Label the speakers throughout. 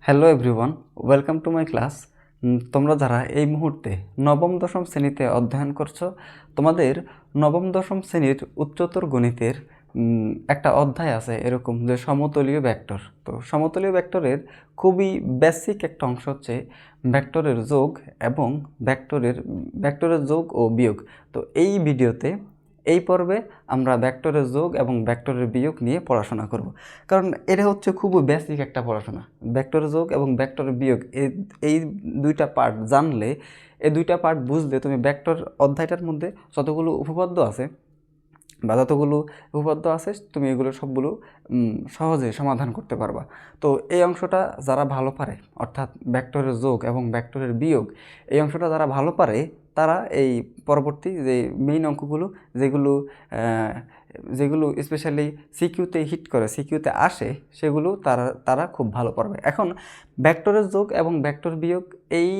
Speaker 1: Hello everyone, welcome to my class. তোমরা যারা এই মুহূর্তে নবম দশম শ্রেণীতে অধ্যয়ন করছো, তোমাদের নবম দশম শ্রেণীর উচ্চতর গণিতের একটা অধ্যায় আছে এরকম যে সমতলীয় ভেক্টর। তো সমতলীয় ভেক্টরের খুবই বেসিক একটা অংশ হচ্ছে ভেক্টরের যোগ এবং ভেক্টরের যোগ ও বিয়োগ। তো এই ভিডিওতে এই পর্বে আমরা ভেক্টরের যোগ এবং ভেক্টরের বিয়োগ নিয়ে পড়াশোনা করব, কারণ এটা হচ্ছে খুবই বেসিক একটা পড়াশোনা। ভেক্টরের যোগ এবং ভেক্টরের বিয়োগ এই দুইটা পার্ট জানলে, এই দুইটা পার্ট বুঝলে তুমি ভেক্টর অধ্যায়টার মধ্যে যতগুলো উপপাদ্য আছে তুমি এগুলো সবগুলো সহজে সমাধান করতে পারবা। তো এই অংশটা যারা ভালো পারে, অর্থাৎ ভেক্টরের যোগ এবং ভেক্টরের বিয়োগ, এই অংশটা যারা ভালো পারে তারা এই পরবর্তী যে মেইন অঙ্কগুলো যেগুলো স্পেশালি সিকিউতে হিট করে, সিকিউতে আসে, সেগুলো তারা খুব ভালো পারবে। এখন ভেক্টরের যোগ এবং ভেক্টর বিয়োগ এই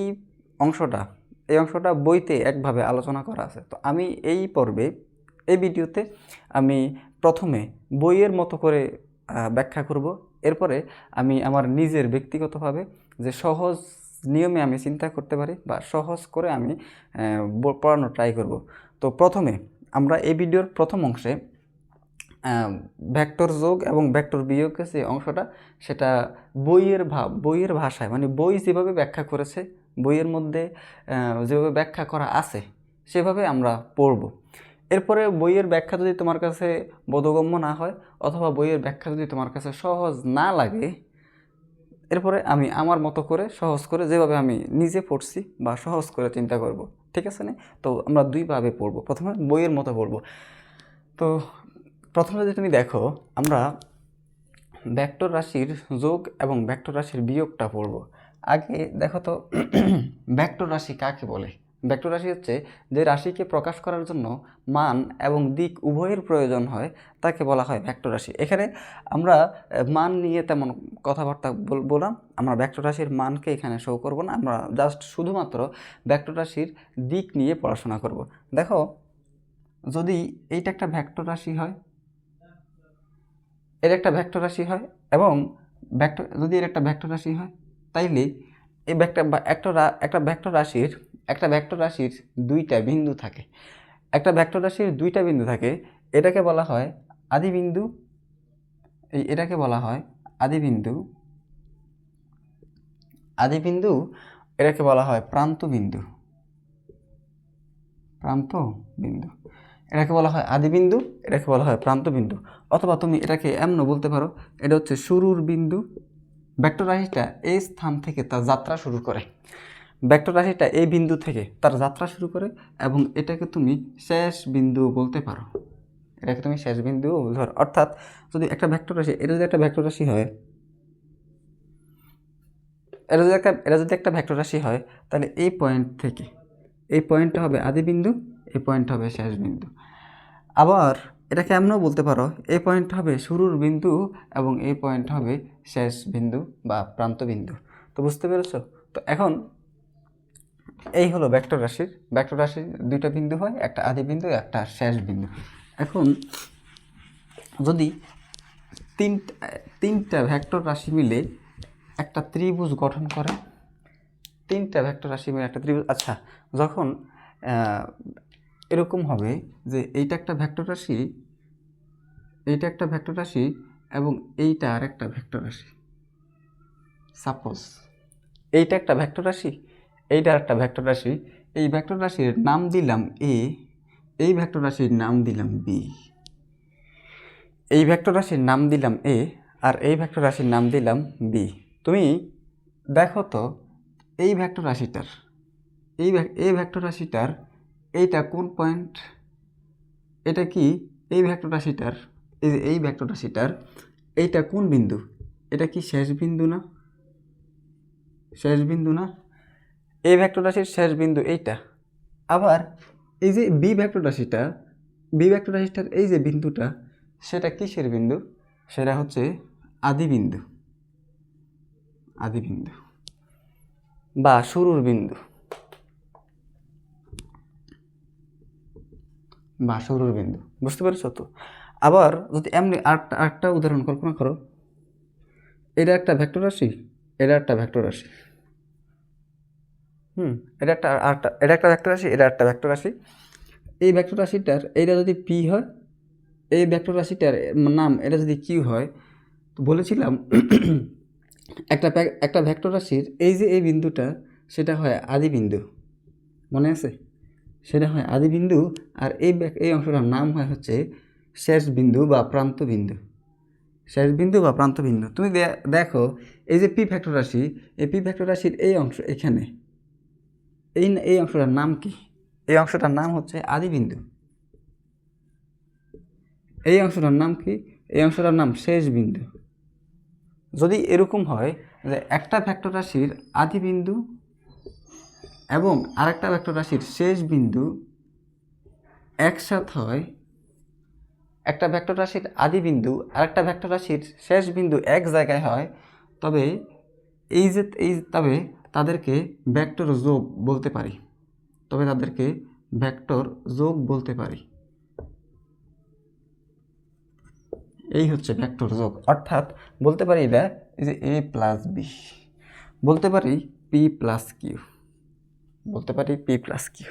Speaker 1: অংশটা বইতে একভাবে আলোচনা করা আছে। তো আমি এই ভিডিওতে আমি প্রথমে বইয়ের মতো করে ব্যাখ্যা করব, এরপরে আমি আমার নিজের ব্যক্তিগতভাবে যে সহজ নিয়মে আমি চিন্তা করতে পারি বা সহজ করে আমি পড়ানোর ট্রাই করব। তো প্রথমে আমরা এই ভিডিওর প্রথম অংশে ভেক্টর যোগ এবং ভেক্টর বিয়োগের যে অংশটা, সেটা বইয়ের ভাষায়, মানে বই যেভাবে ব্যাখ্যা করেছে, বইয়ের মধ্যে যেভাবে ব্যাখ্যা করা আছে সেভাবে আমরা পড়ব। এরপরে বইয়ের ব্যাখ্যা যদি তোমার কাছে বোধগম্য না হয়, অথবা বইয়ের ব্যাখ্যা যদি তোমার কাছে সহজ না লাগে, এরপরে আমি আমার মতো করে সহজ করে যেভাবে আমি নিজে পড়ছি বা সহজ করে চিন্তা করব, ঠিক আছে না? তো আমরা দুইভাবে পড়ব, প্রথমে বইয়ের মতো পড়ব। তো প্রথমে যদি তুমি দেখো, আমরা ভেক্টর রাশির যোগ এবং ভেক্টর রাশির বিয়োগটা পড়ব। আগে দেখো তো ভেক্টর রাশি কাকে বলে। ভেক্টর রাশি হচ্ছে যে রাশিকে প্রকাশ করার জন্য মান এবং দিক উভয়ের প্রয়োজন হয়, তাকে বলা হয় ভেক্টর রাশি। এখানে আমরা মান নিয়ে তেমন কথাবার্তা বলবো না, আমরা ভেক্টর রাশির মানকে এখানে শো করব না, আমরা জাস্ট শুধুমাত্র ভেক্টর রাশির দিক নিয়ে পড়াশোনা করব। দেখো, যদি এইটা একটা ভেক্টর রাশি হয়, এর একটা ভেক্টর রাশি হয়, এবং যদি এর একটা ভেক্টর রাশি হয়, তাইলে এই একটা ভেক্টর রাশির দুইটা বিন্দু থাকে। এটাকে বলা হয় আদি বিন্দু, এটাকে বলা হয় আদি বিন্দু, এটাকে বলা হয় প্রান্ত বিন্দু, এটাকে বলা হয় আদি বিন্দু, এটাকে বলা হয় প্রান্ত বিন্দু। অথবা তুমি এটাকে এমনও বলতে পারো, এটা হচ্ছে শুরুর বিন্দু। ভেক্টর রাশিটা এই স্থান থেকে তার যাত্রা শুরু করে, এই বিন্দু থেকে তার যাত্রা শুরু করে, এবং এটাকে তুমি শেষ বিন্দু বলতে পারো, অর্থাৎ যদি একটা ভেক্টর রাশি, এটা যদি একটা ভেক্টর রাশি হয়, তাহলে এই পয়েন্ট থেকে, এই পয়েন্টটা হবে আদি বিন্দু, এই পয়েন্টটা হবে শেষ বিন্দু। আবার এটাকে এমনও বলতে পারো, এই পয়েন্ট হবে শুরুর বিন্দু এবং এই পয়েন্ট হবে শেষ বিন্দু বা প্রান্ত বিন্দু। তো বুঝতে পেরেছ? তো এখন এই হলো ভেক্টর রাশির দুইটা বিন্দু হয়, একটা আদি বিন্দু, একটা শেষ বিন্দু। এখন যদি তিনটা ভেক্টর রাশি মিলে একটা ত্রিভুজ গঠন করে, আচ্ছা, যখন এরকম হবে যে এইটা একটা ভেক্টর রাশি, এবং এইটা আর একটা ভেক্টর রাশি। সাপোজ এইটা একটা ভেক্টর রাশি, এইটা একটা ভেক্টর রাশি। এই ভেক্টর রাশির নাম দিলাম এ, এই ভেক্টর রাশির নাম দিলাম বি, এই ভেক্টর রাশির নাম দিলাম এ, আর এই ভেক্টর রাশির নাম দিলাম বি। তুমি দেখো তো, এই ভেক্টর রাশিটার এইটা কোন পয়েন্ট? এটা কি এই ভেক্টর রাশিটার, এই ভেক্টর রাশিটার এইটা কোন বিন্দু? এটা কি শেষ বিন্দু না? এই ভেক্টর রাশির শেষ বিন্দু এইটা। আবার এই যে বি ভেক্টর রাশিটার এই যে বিন্দুটা, সেটা কিসের বিন্দু? সেটা হচ্ছে আদি বিন্দু বা শুরুর বিন্দু বুঝতে পেরেছ তো? আবার যদি এমনি আরেকটা উদাহরণ কল্পনা করো, এটা একটা ভেক্টর রাশি, এটা একটা ভেক্টর রাশি। এটা একটা ভেক্টর রাশি, এটা একটা ভেক্টর রাশি। এই ভেক্টর রাশিটার এইটা যদি পি হয়, এই ভেক্টর রাশিটার নাম এটা যদি কিউ হয়, তো বলেছিলাম একটা ভেক্টর রাশির এই যে এই বিন্দুটা, সেটা হয় আদি বিন্দু, মনে আছে? সেটা হয় আদি বিন্দু। আর এই অংশটার নাম হয় হচ্ছে শেষ বিন্দু বা প্রান্ত বিন্দু। শেষ বিন্দু বা প্রান্ত বিন্দু। তুমি দেখো এই যে পি ভেক্টর রাশি, এই পি ভেক্টর রাশির এই অংশ এখানে, এই অংশটার নাম কি? এই অংশটার নাম হচ্ছে আদি বিন্দু। এই অংশটার নাম কি? এই অংশটার নাম শেষ বিন্দু। যদি এরকম হয় যে একটা ভেক্টর রাশির আদি বিন্দু এবং আরেকটা ভেক্টর রাশির শেষ বিন্দু একসাথে হয়, একটা ভেক্টর রাশির আদি বিন্দু আর একটা ভেক্টর রাশির শেষ বিন্দু এক জায়গায় হয়, তবে তবে তাদেরকে ভেক্টর যোগ বলতে পারি। এই হচ্ছে ভেক্টর যোগ। অর্থাৎ বলতে পারি এটা এই যে a প্লাস বি, বলতে পারি পি প্লাস কিউ,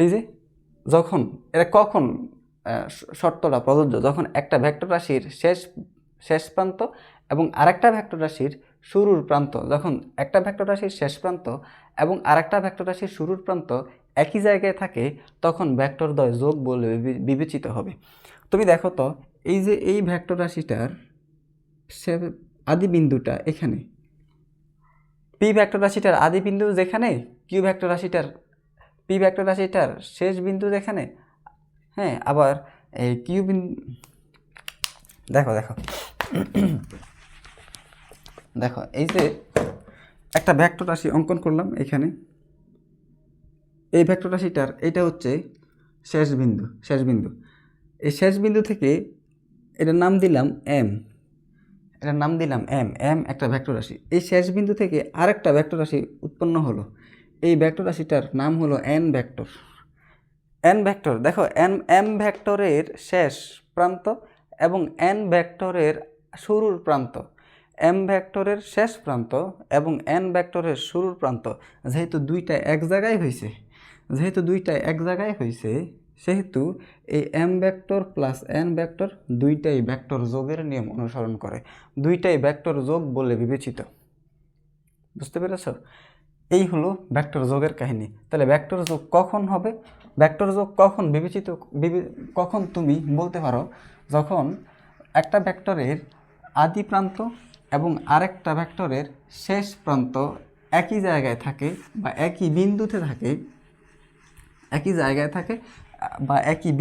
Speaker 1: এই যে যখন এটা কখন শর্তটা প্রযোজ্য, যখন একটা ভেক্টর রাশির শেষ প্রান্ত এবং আরেকটা ভেক্টর রাশির শুরুর প্রান্ত, যখন একটা ভেক্টর রাশির শেষ প্রান্ত এবং আরেকটা ভেক্টর রাশির শুরুর প্রান্ত একই জায়গায় থাকে, তখন ভেক্টরদ্বয় যোগ বলে বিবেচিত হবে। তুমি দেখো তো, এই যে এই ভেক্টর রাশিটার আদি বিন্দুটা এখানে, পি ভেক্টর রাশিটার আদি বিন্দু যেখানে, কিউ ভেক্টর রাশিটার পি ভেক্টর রাশিটার শেষ বিন্দু যেখানে, হ্যাঁ, আবার এই কিউ বিন্দু দেখো দেখো এই যে একটা ভেক্টর রাশি অঙ্কন করলাম এখানে, এই ভেক্টর রাশিটার এটা হচ্ছে শেষ বিন্দু। এই শেষ বিন্দু থেকে এটার নাম দিলাম এম, এম একটা ভেক্টর রাশি। এই শেষ বিন্দু থেকে আরেকটা ভেক্টর রাশি উৎপন্ন হলো, এই ভেক্টর রাশিটার নাম হলো এন ভেক্টর। দেখো এম ভেক্টরের শেষ প্রান্ত এবং এন ভেক্টরের শুরুর প্রান্ত, এম ভেক্টরের শেষ প্রান্ত এবং এন ভেক্টরের শুরুর প্রান্ত যেহেতু দুইটা এক জায়গায় হয়েছে, সেহেতু এই M vector plus N vector দুইটাই ভেক্টর যোগের নিয়ম অনুসরণ করে, দুইটাই ভেক্টর যোগ বলে বিবেচিত। বুঝতে পেরেছ? এই হলো ভেক্টর যোগের কাহিনী। তাহলে ভেক্টর যোগ কখন হবে? ভেক্টর যোগ কখন তুমি বলতে পারো, যখন একটা ভেক্টরের আদি প্রান্ত এবং আরেকটা ভেক্টরের শেষ প্রান্ত একই জায়গায় থাকে বা একই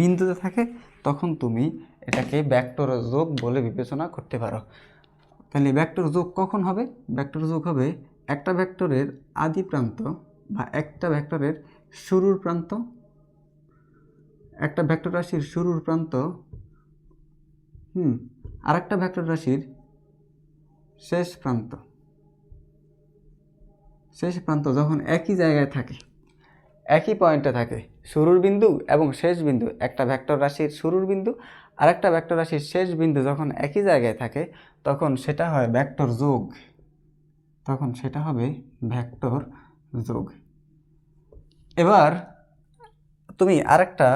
Speaker 1: বিন্দুতে থাকে, তখন তুমি এটাকে ভেক্টর যোগ বলে বিবেচনা করতে পারো। তাহলে ভেক্টর যোগ কখন হবে? ভেক্টর যোগ হবে একটা ভেক্টরের আদি প্রান্ত বা একটা ভেক্টরের শুরুর প্রান্ত, একটা ভেক্টর রাশির শুরুর প্রান্ত আরেকটা ভেক্টর রাশির শেষ প্রান্ত যখন একই জায়গায় থাকে, একই পয়েন্টে থাকে, শুরুর বিন্দু এবং শেষ বিন্দু, একটা ভেক্টর রাশির শুরুর বিন্দু আর একটা ভেক্টর রাশির শেষ বিন্দু যখন একই জায়গায় থাকে, তখন সেটা হয় ভেক্টর যোগ। এবার তুমি আরেকটা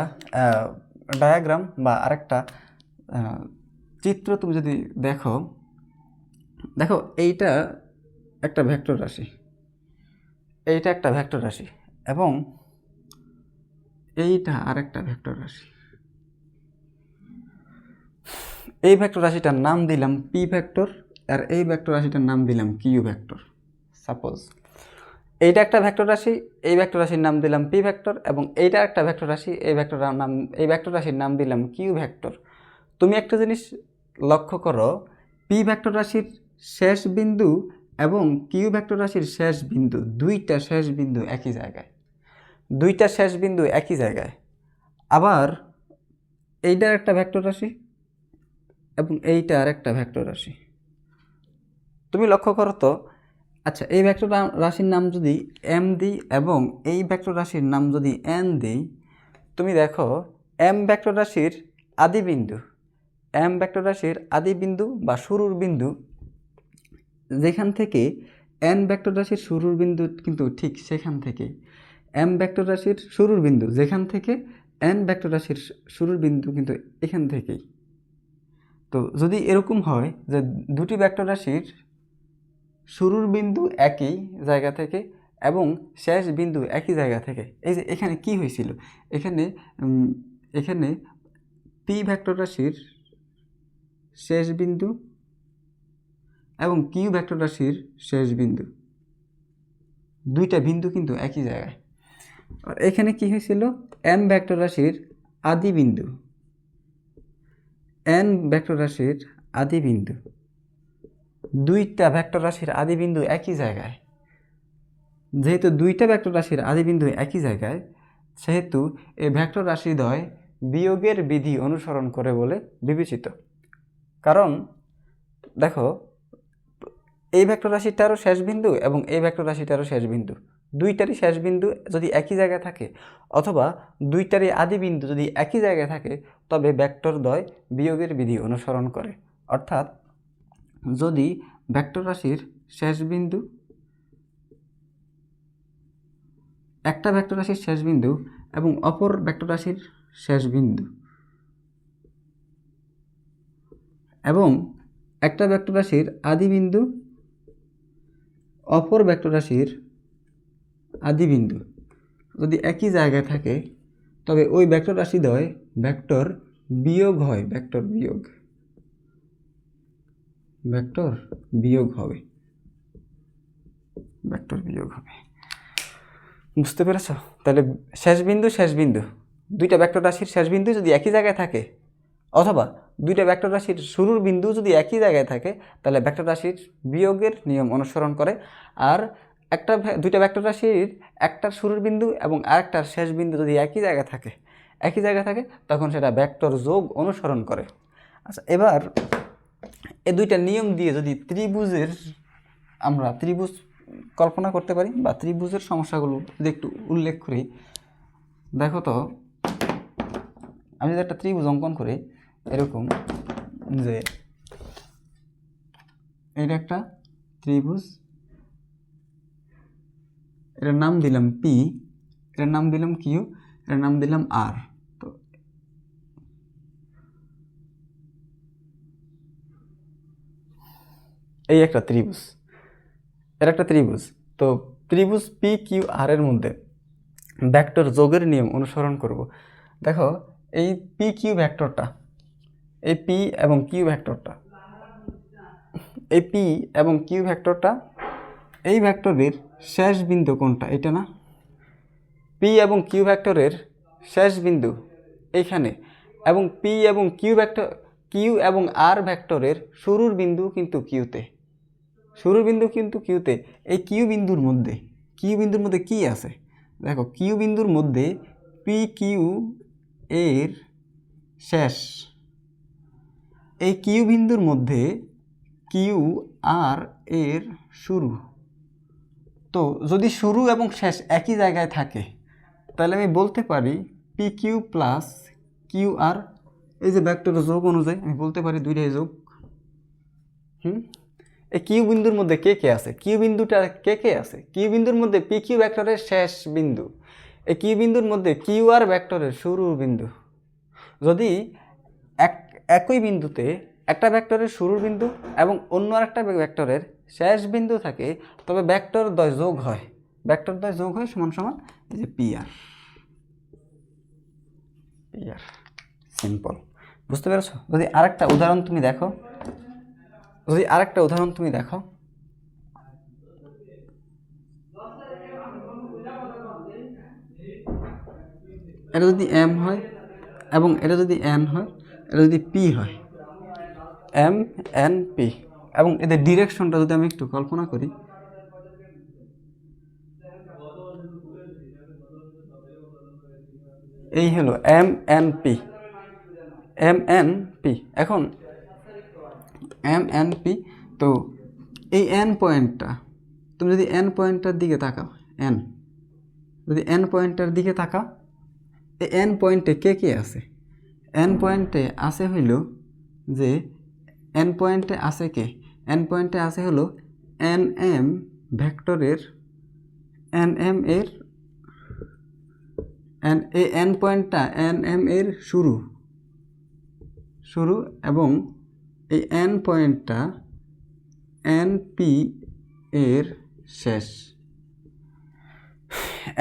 Speaker 1: ডায়াগ্রাম বা আরেকটা চিত্র তুমি যদি দেখো এইটা একটা ভেক্টর রাশি, এবং এইটা আরেকটা ভেক্টর রাশি। এই ভেক্টর রাশিটার নাম দিলাম পি ভেক্টর আর এই ভেক্টর রাশিটার নাম দিলাম কিউ ভেক্টর। সাপোজ এইটা একটা ভেক্টর রাশি, এই ভেক্টর রাশির নাম দিলাম পি ভেক্টর, এবং এইটা একটা ভেক্টর রাশি, এই ভেক্টর রাশির নাম দিলাম কিউ ভেক্টর। তুমি একটা জিনিস লক্ষ্য করো, পি ভেক্টর রাশির শেষ বিন্দু এবং কিউ ভেক্টর রাশির শেষ বিন্দু, দুইটা শেষ বিন্দু একই জায়গায়। আবার এইটার একটা ভেক্টর রাশি এবং এইটা আর একটা ভেক্টর রাশি। তুমি লক্ষ্য করো তো, আচ্ছা, এই ভেক্টর রাশির নাম যদি এম দিই এবং এই ভেক্টর রাশির নাম যদি এন দিই, তুমি দেখো এম ভেক্টর রাশির আদি বিন্দু বা শুরুর বিন্দু যেখান থেকে n ভেক্টর রাশির শুরুর বিন্দু কিন্তু ঠিক সেখান থেকে m ভেক্টর রাশির শুরুর বিন্দু যেখান থেকে n ভেক্টর রাশির শুরুর বিন্দু কিন্তু এখান থেকেই। তো যদি এরকম হয় যে দুটি ভেক্টর রাশির শুরুর বিন্দু একই জায়গা থেকে এবং শেষ বিন্দু একই জায়গা থেকে, এই যে এখানে কি হয়েছিল, এখানে এখানে পি ভেক্টর রাশির শেষ বিন্দু এবং কিউ ভেক্টর রাশির শেষ বিন্দু, দুইটা বিন্দু কিন্তু একই জায়গায়। আর এখানে কি হয়েছিল, এম ভেক্টর রাশির আদি বিন্দু, এন ভেক্টর রাশির আদি বিন্দু, দুইটা ভেক্টর রাশির আদি বিন্দু একই জায়গায়। যেহেতু দুইটা ভেক্টর রাশির আদি বিন্দু একই জায়গায়, সেহেতু এই ভেক্টর রাশিদ্বয় বিয়োগের বিধি অনুসরণ করে বলে বিবেচিত। কারণ দেখো, এই ভেক্টর রাশিটারও শেষ বিন্দু এবং এই ভেক্টর রাশিটারও শেষ বিন্দু, দুইটারই শেষ বিন্দু যদি একই জায়গায় থাকে অথবা দুইটারই আদি বিন্দু যদি একই জায়গায় থাকে, তবে ভেক্টরদ্বয় বিয়োগের বিধি অনুসরণ করে। অর্থাৎ যদি ভেক্টর রাশির শেষ বিন্দু, একটা ভেক্টর রাশির শেষ বিন্দু এবং অপর ভেক্টর রাশির শেষ বিন্দু, এবং একটা ভেক্টর রাশির আদি বিন্দু অপর ভেক্টর রাশির আদি বিন্দু যদি একই জায়গায় থাকে, তবে ওই ভেক্টর রাশিদ্বয় ভেক্টর বিয়োগ হয়, ভেক্টর বিয়োগ হবে। বুঝতে পেরেছ? তাহলে শেষ বিন্দু দুইটা ভেক্টর রাশির শেষ বিন্দু যদি একই জায়গায় থাকে অথবা দুইটা ভেক্টর রাশির শুরুর বিন্দু যদি একই জায়গায় থাকে, তাহলে ভেক্টর রাশির বিয়োগের নিয়ম অনুসরণ করে। আর দুইটা ভেক্টর রাশির একটার শুরুর বিন্দু এবং আরেকটার শেষ বিন্দু যদি একই জায়গায় থাকে তখন সেটা ভেক্টর যোগ অনুসরণ করে। আচ্ছা, এবার এই দুইটা নিয়ম দিয়ে যদি আমরা ত্রিভুজ কল্পনা করতে পারি বা ত্রিভুজের সমস্যাগুলো যদি একটু উল্লেখ করি। দেখো তো, আমি যদি একটা ত্রিভুজ অঙ্কন করি এরকম, যে এটা একটা ত্রিভুজ, এটার নাম দিলাম পি, এটার নাম দিলাম কিউ, এটার নাম দিলাম আর। তো এই একটা ত্রিভুজ, তো ত্রিভুজ পি কিউ আর এর মধ্যে ভেক্টর যোগের নিয়ম অনুসরণ করব। দেখো, এই পি কিউ ভেক্টরটা, এই পি এবং কিউ ভেক্টরটা, এই ভেক্টরের শেষ বিন্দু কোনটা? এটা না, পি এবং কিউ ভেক্টরের শেষ বিন্দু এইখানে, এবং পি এবং কিউ এবং আর ভেক্টরের শুরুর বিন্দু কিন্তু কিউতে। এই কিউ বিন্দুর মধ্যে কি আছে? দেখো, কিউ বিন্দুর মধ্যে পি কিউ এর শেষ, এই কিউ বিন্দুর মধ্যে কিউ আর এর শুরু। তো যদি শুরু এবং শেষ একই জায়গায় থাকে, তাহলে আমি বলতে পারি P Q plus Q R, এই যে ভেক্টর যোগ অনুযায়ী আমি বলতে পারি দুইটাই যোগ। এই কিউ বিন্দুর মধ্যে কে আছে? কিউ বিন্দুর মধ্যে পি কিউ ভেক্টরের শেষ বিন্দু, এই কিউ বিন্দুর মধ্যে কিউ আর ভেক্টরের শুরুর বিন্দু। যদি একই বিন্দুতে একটা ভেক্টরের শুরুর বিন্দু এবং অন্য আরেকটা ভেক্টরের শেষ বিন্দু থাকে, তবে ভেক্টর দ্বয় যোগ হয়, সমান সমান এই যে পি আর। সিম্পল, বুঝতে পেরেছো? যদি আরেকটা উদাহরণ তুমি দেখো, এটা যদি এম হয় এবং এটা যদি এন হয়, এটা যদি পি হয়, এম এন পি, এবং এদের ডিরেকশনটা যদি আমি একটু কল্পনা করি, এই হলো এম এন পি। এখন এম এন পি, তো এই এন পয়েন্টটা, তুমি যদি এন পয়েন্টটার দিকে তাকাও, এই এন পয়েন্টে কে আছে? এন পয়েন্টে আছে হইল যে এন পয়েন্টে আছে হলো এন এম ভেক্টরের এন এম এর এন পয়েন্টটা এন এম এর শুরু এবং এই এন পয়েন্টটা এন পি এর শেষ।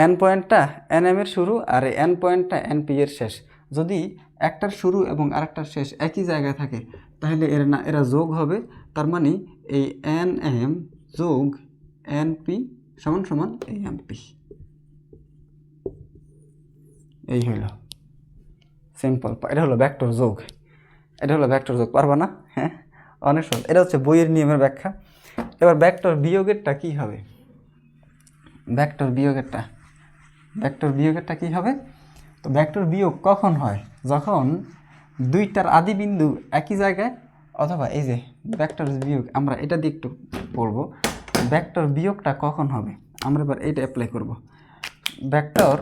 Speaker 1: এন পয়েন্টটা এন এম এর শুরু আর এই এন পয়েন্টটা এন পি এর শেষ। যদি একটার শুরু এবং আরেকটার শেষ একই জায়গায় থাকে তাহলে এরা যোগ হবে। তার মানে এই এন এম যোগ এন পি সমান সমান এই এম পি। এই হলো সিম্পল, এটা হলো ভেক্টর যোগ, এটা হলো ভেক্টর যোগ। পারবা না? হ্যাঁ, অনেক সহজ। এটা হচ্ছে বইয়ের নিয়মের ব্যাখ্যা। এবার ভেক্টর বিয়োগেরটা কী হবে? ভেক্টর বিয়োগেরটা কী হবে? তো ভেক্টর বিয়োগ কখন হয়? যখন দুইটার আদি বিন্দু একই জায়গায়, অথবা এই যে ভেক্টর বিয়োগ, আমরা এটা দিয়ে একটু পড়বো। ভেক্টর বিয়োগটা কখন হবে আমরা এবার এইটা অ্যাপ্লাই করব। ভেক্টর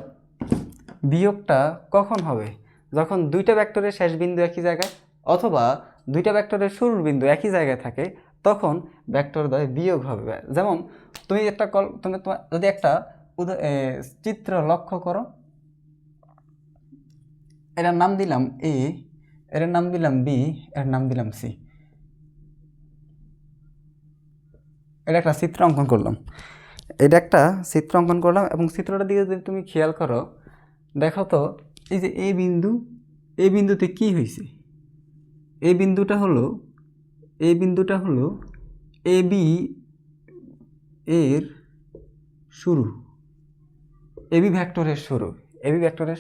Speaker 1: বিয়োগটা কখন হবে? যখন দুইটা ভেক্টরের শেষ বিন্দু একই জায়গায় অথবা দুইটা ভেক্টরের শুরুর বিন্দু একই জায়গায় থাকে, তখন ভেক্টর দ্বয় বিয়োগ হবে। যেমন তুমি যদি একটা চিত্র লক্ষ্য করো, এটার নাম দিলাম এ, এটার নাম দিলাম বি, এর নাম দিলাম সি। এটা একটা চিত্র অঙ্কন করলাম, এবং চিত্রটার দিকে যদি তুমি খেয়াল করো, দেখো তো এই যে এই বিন্দুতে কি হয়েছে? এই বিন্দুটা হলো এ বি এর শুরু, এবি ভেক্টরের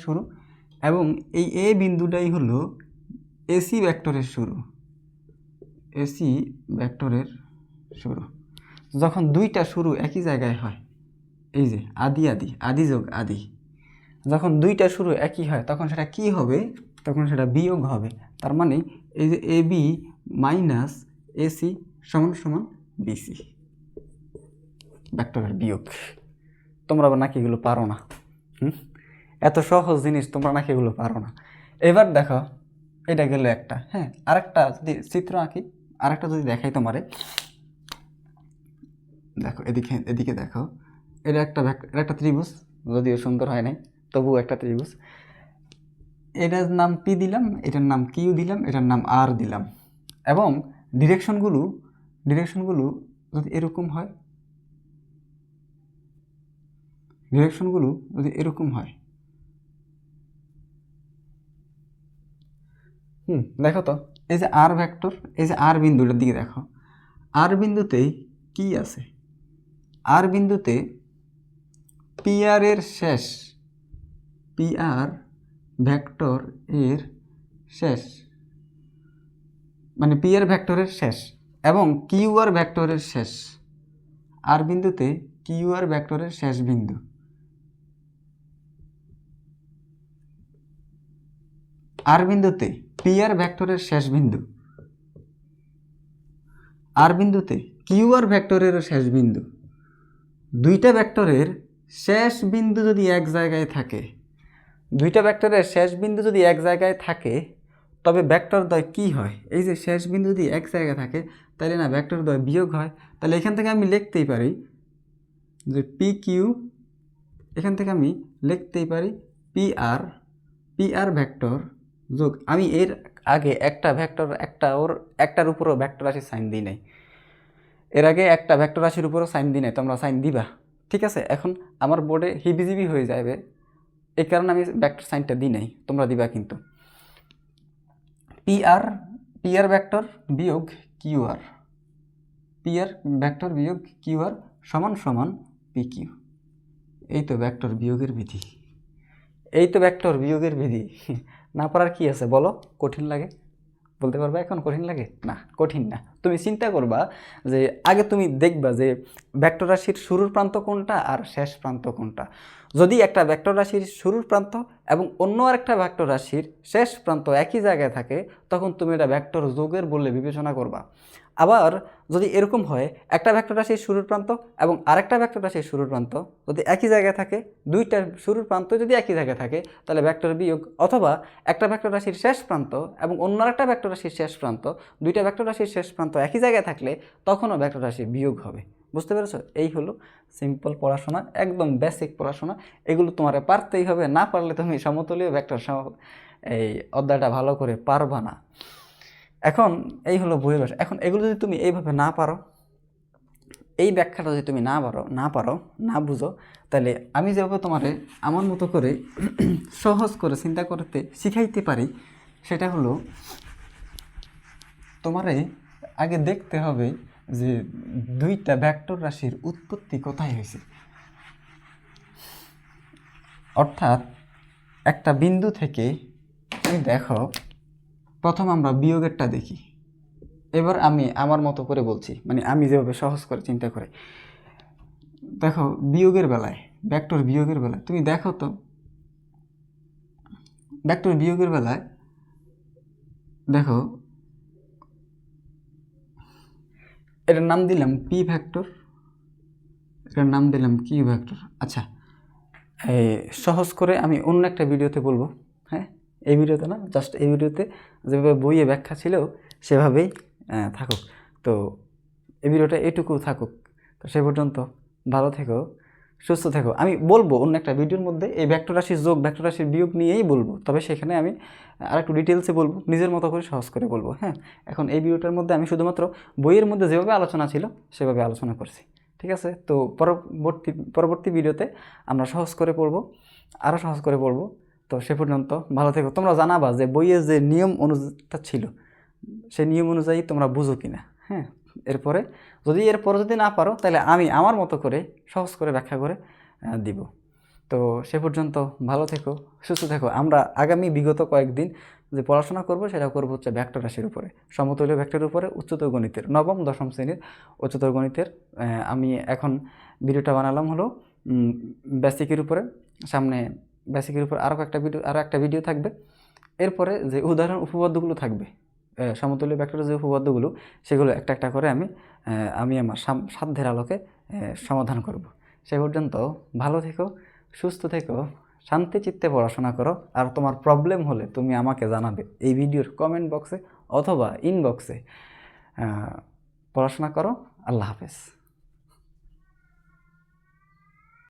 Speaker 1: শুরু, এবং এই এ বিন্দুটাই হলো এসি ভেক্টরের শুরু। যখন দুইটা শুরু একই জায়গায় হয়, এই যে আদি যোগ আদি, যখন দুইটা শুরু একই হয় তখন সেটা কি হবে? তখন সেটা বিয়োগ হবে। তার মানে এই যে এ বি মাইনাস এসি সমান সমান বিসি, ভেক্টরের বিয়োগ। তোমরা নাকি এগুলো পারো না? এত সহজ জিনিস তোমরা নাকি এগুলো পারো না? এবার দেখো, এটা গেল একটা। হ্যাঁ, আরেকটা যদি চিত্র আঁকি, আরেকটা যদি দেখাই তোমারে, দেখো এদিকে দেখো, এটা একটা ত্রিভুজ, যদিও সুন্দর হয় নাই, তবুও একটা ত্রিভুজ। এটার নাম পি দিলাম, এটার নাম কিউ দিলাম, এটার নাম আর দিলাম, এবং ডিরেকশনগুলো যদি এরকম হয়, দেখো তো এই যে আর ভেক্টর, এই যে আর বিন্দুটার দিকে দেখো, আর বিন্দুতে কি আছে? আর বিন্দুতে পি আর ভেক্টর এর শেষ, মানে পি আর ভেক্টরের শেষ, এবং কিউ আর ভেক্টরের শেষ। আর বিন্দুতে কিউ আর ভেক্টরের শেষ বিন্দু। আর বিন্দুতে পি আর ভেক্টরের শেষ বিন্দু, আর বিন্দুতে কিউ আর ভেক্টরের শেষ বিন্দু। দুইটা ভেক্টরের শেষ বিন্দু যদি এক জায়গায় থাকে, তবে ভেক্টর দ্বয় কি হয়? এই যে শেষ বিন্দু যদি এক জায়গায় থাকে, তাহলে না ভেক্টর দ্বয় বিয়োগ হয়। তাহলে এখান থেকে আমি লিখতেই পারি যে পি কিউ, এখান থেকে আমি লিখতেই পারি পি আর ভেক্টর যোগ, আমি এর আগে একটার উপরও ভেক্টর রাশির সাইন দিই নাই, এর আগে একটা ভেক্টর রাশির উপরও সাইন দিই নাই, তোমরা সাইন দিবা, ঠিক আছে? এখন আমার বোর্ডে হিবিজিবি হয়ে যাবে, এই কারণে আমি ভেক্টর সাইনটা দিই নাই, তোমরা দিবা কিন্তু। পি আর ভেক্টর বিয়োগ কিউ আর, সমান সমান পি কিউ। এই তো ভেক্টর বিয়োগের বিধি। না পারার কি আছে বলো? কঠিন লাগে? বলতে পারবা এখন কঠিন লাগে? না, কঠিন না। তুমি চিন্তা করবা যে আগে তুমি দেখবা যে ভেক্টর রাশির শুরুর প্রান্ত কোনটা আর শেষ প্রান্ত কোনটা। যদি একটা ভেক্টর রাশির শুরুর প্রান্ত এবং অন্য আরেকটা ভেক্টর রাশির শেষ প্রান্ত একই জায়গায় থাকে, তখন তুমি এটা ভেক্টর যোগের বলে বিবেচনা করবা। আবার যদি এরকম হয়, একটা ভেক্টর রাশির শুরুর প্রান্ত এবং আরেকটা ভেক্টর রাশির শুরুর প্রান্ত যদি একই জায়গায় থাকে, দুইটার শুরুর প্রান্ত যদি একই জায়গায় থাকে, তাহলে ভেক্টর বিয়োগ। অথবা একটা ভেক্টর রাশির শেষ প্রান্ত এবং অন্য আরেকটা ভেক্টর রাশির শেষ প্রান্ত, দুইটা ভেক্টর রাশির শেষ প্রান্ত একই জায়গায় থাকলে তখনও ভেক্টর রাশির বিয়োগ হবে। বুঝতে পেরেছো? এই হলো সিম্পল পড়াশোনা, একদম বেসিক পড়াশোনা। এগুলো তোমার পারতেই হবে, না পারলে তুমি সমতলীয় ভেক্টর এই অধ্যায়টা ভালো করে পারবা না। এখন এই হলো বইয়ের ভাষা। এখন এগুলো যদি তুমি এইভাবে না পারো, এই ব্যাখ্যাটা যদি তুমি না পারো না বুঝো, তাহলে আমি যেভাবে তোমারে আমার মতো করে সহজ করে চিন্তা করতে শিখাইতে পারি, সেটা হলো তোমারে আগে দেখতে হবে যে দুইটা ভেক্টর রাশির উৎপত্তি কোথায় হয়েছে। অর্থাৎ একটা বিন্দু থেকে তুমি দেখো, প্রথম আমরা বিয়োগেরটা দেখি। এবার আমি আমার মতো করে বলছি, মানে আমি যেভাবে সহজ করে চিন্তা করি। দেখো বিয়োগের বেলায়, ভেক্টর বিয়োগের বেলায় তুমি দেখো তো, ভেক্টর বিয়োগের বেলায় দেখো, এটার নাম দিলাম পি ভেক্টর, এটার নাম দিলাম কিউ ভেক্টর। আচ্ছা, সহজ করে আমি অন্য একটা ভিডিওতে বলবো, হ্যাঁ, এই ভিডিওতে না, জাস্ট এই ভিডিওতে যেভাবে বইয়ে ব্যাখ্যা ছিল সেভাবেই থাকুক। তো এই ভিডিওটা এটুকু থাকুক। তো সে পর্যন্ত ভালো থেকো, সুস্থ থেকো। আমি বলবো অন্য একটা ভিডিওর মধ্যে এই ভেক্টর রাশির যোগ, ভেক্টর রাশির বিয়োগ নিয়েই বলবো, তবে সেখানে আমি আরেকটু ডিটেলসে বলবো, নিজের মতো করে সহজ করে বলবো। হ্যাঁ, এখন এই ভিডিওটার মধ্যে আমি শুধুমাত্র বইয়ের মধ্যে যেভাবে আলোচনা ছিল সেভাবে আলোচনা করছি, ঠিক আছে? তো পরবর্তী ভিডিওতে আমরা সহজ করে পড়বো, আরও সহজ করে পড়বো। তো সে পর্যন্ত ভালো থেকো। তোমরা জানাবা যে বইয়ের যে নিয়ম অনুযায়ীটা ছিল সেই নিয়ম অনুযায়ী তোমরা বুঝো কিনা। হ্যাঁ, এরপরে যদি না পারো, তাহলে আমি আমার মতো করে সহজ করে ব্যাখ্যা করে দিব। তো সে পর্যন্ত ভালো থেকো, সুস্থ থেকো। আমরা আগামী বিগত কয়েকদিন যে পড়াশোনা করব সেটা করবো হচ্ছে ভেক্টর রাশির উপরে, সমতলীয় ভেক্টরের উপরে, উচ্চতর গণিতের, নবম দশম শ্রেণীর উচ্চতর গণিতের। আমি এখন ভিডিওটা বানালাম হলো বেসিকের উপরে। সামনে বেসিকের উপর আরও একটা ভিডিও থাকবে। এরপরে যে উদাহরণ উপপাদ্যগুলো থাকবে, সমতুল্য ভেক্টরের যে উপপাদ্যগুলো, সেগুলো একটা একটা করে আমি আমার সাধ্যের আলোকে সমাধান করব। সে পর্যন্ত ভালো থেকো, সুস্থ থেকো, শান্তি চিত্তে পড়াশোনা করো। আর তোমার প্রবলেম হলে তুমি আমাকে জানাবে এই ভিডিওর কমেন্ট বক্সে অথবা ইনবক্সে। পড়াশোনা করো। আল্লাহ হাফেজ।